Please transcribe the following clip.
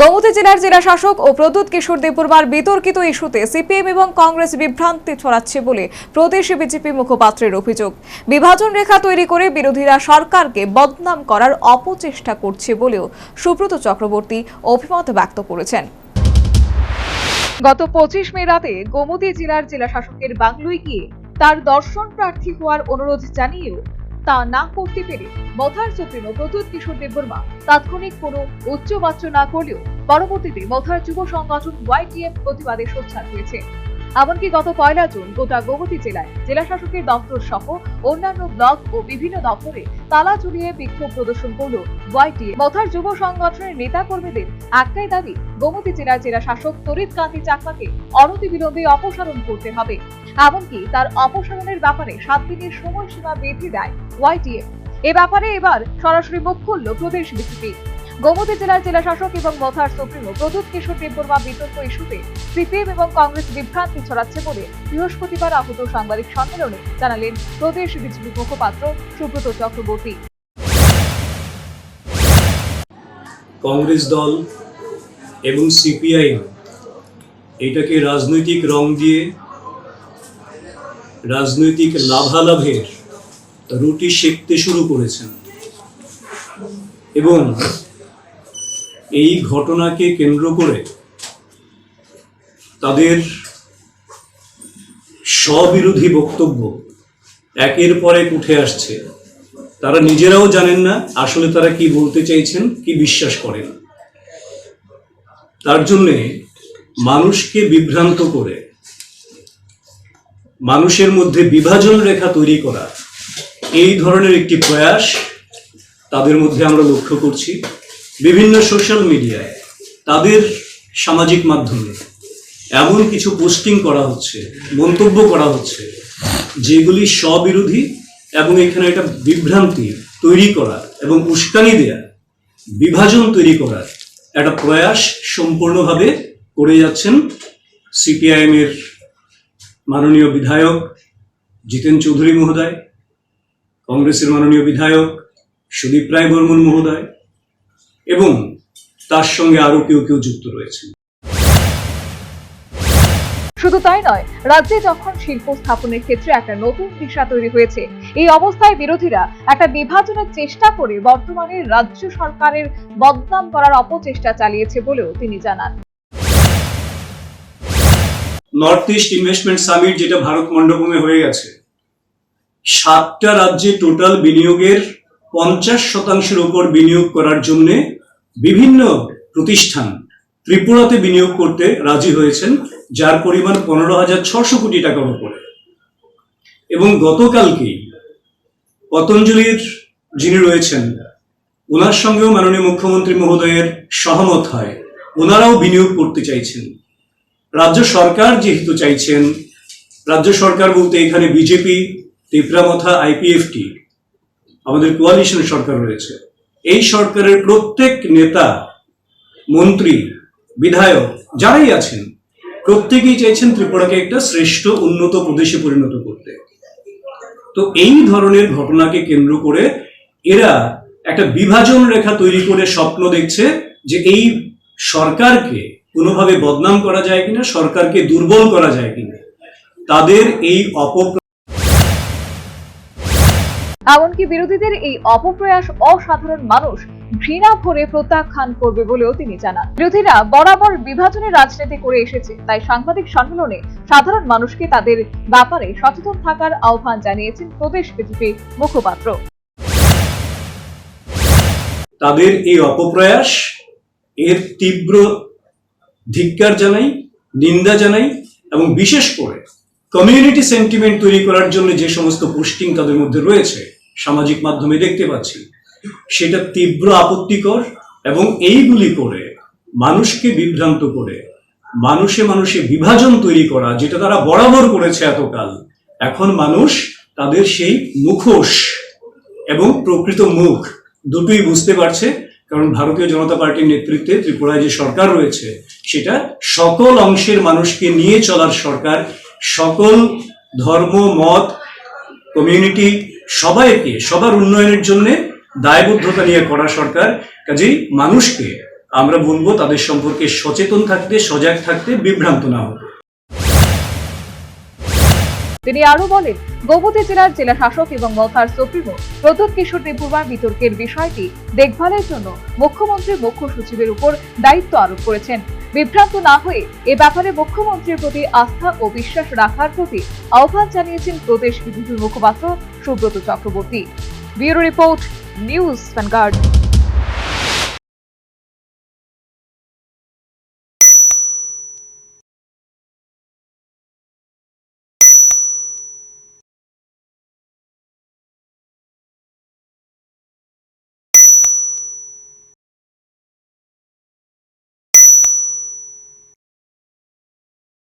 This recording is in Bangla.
গোমতী জেলার জেলা শাসক ও প্রদ্যুৎ কিশোর দেববর্মার বিতর্কিত ইস্যুতে সিপিএম এবং কংগ্রেস বিভ্রান্তি ছড়াচ্ছে বলে প্রদেশ বিজেপি মুখপাত্রের অভিযোগ। বিভাজন রেখা তৈরি করে বিরোধীরা সরকারকে বদনাম করার অপচেষ্টা করছে বলেও সুব্রত চক্রবর্তী অভিমত ব্যক্ত করেছেন। গত 25 মে রাতে গোমতী জেলার জেলা শাসকের বাংলোয় গিয়ে তার দর্শন প্রার্থী হওয়ার অনুরোধ জানিয়েও তা না করতে পেরে মথার সুপ্রিমো প্রদ্যুৎ কিশোর দেববর্মা তাৎক্ষণিক কোনো উচ্চবাচ্য না করলেও পরবর্তীতে মথার যুব সংগঠন YTF প্রতিবাদে সোচ্চার হয়েছে। এমনকি গত 1 জুন গোটা গোমতী জেলায় জেলা শাসকের দপ্তর সহ অন্যান্য ব্লক ও বিভিন্ন দপ্তরে তালা ঝুলিয়ে বিক্ষোভ প্রদর্শন করল YTF। মথার যুব সংগঠনের নেতা কর্মীদের একটাই দাবি, গোমতী জেলার জেলা শাসক তরিৎ কান্তি চাকমাকে অনতিবিলম্বে অপসারণ করতে হবে। এমনকি তার অপসারণের ব্যাপারে 7 দিনের সময়সীমা বেঁধে দেয় YTF। এ ব্যাপারে এবার সরাসরি মুখ খুলল প্রদেশ বিজেপি। গোমতী জেলার জেলা শাসক এবং মথার সুপ্রিমো প্রদ্যুৎ কিশোর দেববর্মা বিতর্ক ইস্যুতে সিপিএম এবং কংগ্রেস বিভ্রান্তি ছড়াচ্ছে বলে বৃহস্পতিবার আহত সাংবাদিক সম্মেলনে জানালেন প্রদেশ বিজেপি মুখপাত্র সুব্রত চক্রবর্তী। কংগ্রেস দল এবং সিপিআইএম এটাকে রাজনৈতিক রং দিয়ে রাজনৈতিক লাভালাভের রুটি সেঁকতে শুরু করেছেন এবং এই ঘটনাকে কেন্দ্র করে তাদের স্ববিরোধী বক্তব্য একের পর এক উঠে আসছে। তারা নিজেরাও জানেন না আসলে তারা কি বলতে চাইছেন, কি বিশ্বাস করেন। তার জন্যে মানুষকে বিভ্রান্ত করে মানুষের মধ্যে বিভাজন রেখা তৈরি করা এই ধরনের একটি প্রয়াস তাদের মধ্যে আমরা লক্ষ্য করছি। বিভিন্ন সোশ্যাল মিডিয়ায়, তাদের সামাজিক মাধ্যমে এমন কিছু পোস্টিং করা হচ্ছে, মন্তব্য করা হচ্ছে যেগুলি স্ববিরোধী এবং এখানে একটা বিভ্রান্তি তৈরি করা এবং উস্কানি দেয়া, বিভাজন তৈরি করার একটা প্রয়াস সম্পূর্ণভাবে করে যাচ্ছেন সিপিআইএম এর মাননীয় বিধায়ক জিতেন চৌধুরী মহোদয়, কংগ্রেসের মাননীয় বিধায়ক সুদীপ রায় বর্মন মহোদয় এবং তার সঙ্গে আরো কেউ কেউ যুক্ত রয়েছে। শুধু তাই নয়, রাজ্যে যখন শিল্প স্থাপনের ক্ষেত্রে একটা নতুন দিশা তৈরি হয়েছে, এই অবস্থায় বিরোধীরা একটা বিভাজনের চেষ্টা করে বর্তমানে রাজ্য সরকারের বদনাম করার অপচেষ্টা চালিয়েছে বলেও তিনি জানান। নর্থ ইস্ট ইনভেস্টমেন্ট সামিট যেটা ভারত মণ্ডপমে হয়ে গেছে, 7টা রাজ্যে টোটাল বিনিয়োগের 50% উপর বিনিয়োগ করার জন্য বিভিন্ন প্রতিষ্ঠান ত্রিপুরাতে বিনিয়োগ করতে রাজি হয়েছেন, যার পরিমাণ 15,600 কোটি টাকার উপরে। এবং গতকালকেই পতঞ্জলির যিনি রয়েছেন ওনার সঙ্গেও মাননীয় মুখ্যমন্ত্রী মহোদয়ের সহমত হয়, ওনারাও বিনিয়োগ করতে চাইছেন। রাজ্য সরকার যেহেতু চাইছেন, রাজ্য সরকার বলতে এখানে বিজেপি, ত্রিপুরামথা, IPFT, আমাদের কোয়ালিশন সরকার রয়েছে। এই সরকারের প্রত্যেক নেতা, মন্ত্রী, বিধায়ক যারাই আছেন প্রত্যেকেই চাইছেন ত্রিপুরাকে একটা শ্রেষ্ঠ উন্নত প্রদেশে পরিণত করতে। তো এই ধরনের ঘটনাকে কেন্দ্র করে এরা একটা বিভাজন রেখা তৈরি করে স্বপ্ন দেখছে যে এই সরকারকে কোনোভাবে বদনাম করা যায় কিনা, সরকারকে দুর্বল করা যায় কিনা। তাদের এই এমনকি বিরোধীদের এই অপপ্রয়াস অসাধারণ মানুষ ঘৃণা ভরে প্রত্যাখ্যান করবে বলেও তিনি জানান। বিরোধীরা বরাবর বিভাজনের রাজনীতি করে এসেছে, তাই সাংবাদিক সম্মেলনে সাধারণ মানুষকে তাদের ব্যাপারে সচেতন থাকার আহ্বান জানিয়েছেন প্রদেশ বিজেপি মুখপাত্র। তাদের এই অপপ্রয়াস এর তীব্র ধিক্কার জানাই, নিন্দা জানাই এবং বিশেষ করে কমিউনিটি সেন্টিমেন্ট তৈরি করার জন্য যে সমস্ত পোস্টিং তাদের মধ্যে রয়েছে সামাজিক মাধ্যমে দেখতে পাচ্ছি, সেটা তীব্র আপত্তিকর। এবং এইগুলি করে মানুষকে বিভ্রান্ত করে মানুষে মানুষে বিভাজন তৈরি করা, যেটা তারা বরাবর করেছে এতকাল, এখন মানুষ তাদের সেই মুখোশ এবং প্রকৃত মুখ দুটোই বুঝতে পারছে। কারণ ভারতীয় জনতা পার্টির নেতৃত্বে ত্রিপুরায় যে সরকার রয়েছে সেটা সকল অংশের মানুষকে নিয়ে চলার সরকার, সকল ধর্ম, মত, কমিউনিটি সবাইকে সবার উন্নয়নের জন্য দায়বদ্ধতা নিয়ে করা সরকার। কাজেই মানুষকে আমরা বলবো তাদের সম্পর্কে সচেতন থাকতে, সজাগ থাকতে, বিভ্রান্ত না হতে। তিনি আরো বলেন, গোমতী জেলার জেলা শাসক এবং মথার সুপ্রিমো প্রদ্যোৎ কিশোর দেববর্মা বিতর্কের বিষয়টি দেখভালের জন্য মুখ্যমন্ত্রী মুখ্য সচিবের উপর দায়িত্ব আরোপ করেছেন। বিভ্রান্ত না হয়ে এ ব্যাপারে মুখ্যমন্ত্রীর প্রতি আস্থা ও বিশ্বাস রাখার প্রতি আহ্বান জানিয়েছেন প্রদেশ বিজেপির মুখপাত্র Subrata Chakraborty. Bureau report, news vanguard.